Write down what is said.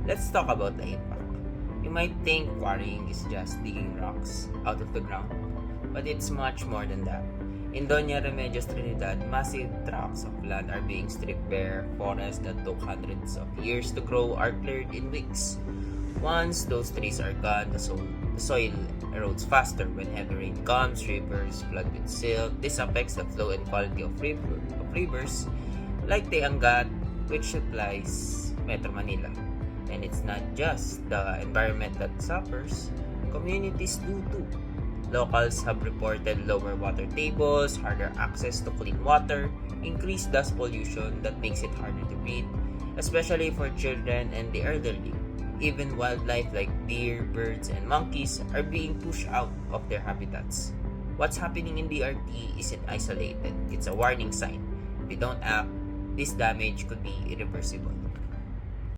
Let's talk about the impact. You might think quarrying is just digging rocks out of the ground, but it's much more than that. In Doña Remedios Trinidad, massive tracts of land are being stripped bare. Forests that took hundreds of years to grow are cleared in weeks. Once those trees are gone, the soil erodes faster. When heavy rain comes, rivers flood with silt. This affects the flow and quality of rivers like the Angat, which supplies Metro Manila. And it's not just the environment that suffers, communities do too. Locals have reported lower water tables, harder access to clean water, increased dust pollution that makes it harder to breathe, especially for children and the elderly. Even wildlife like deer, birds, and monkeys are being pushed out of their habitats. What's happening in the RT isn't isolated, it's a warning sign. If we don't act, this damage could be irreversible.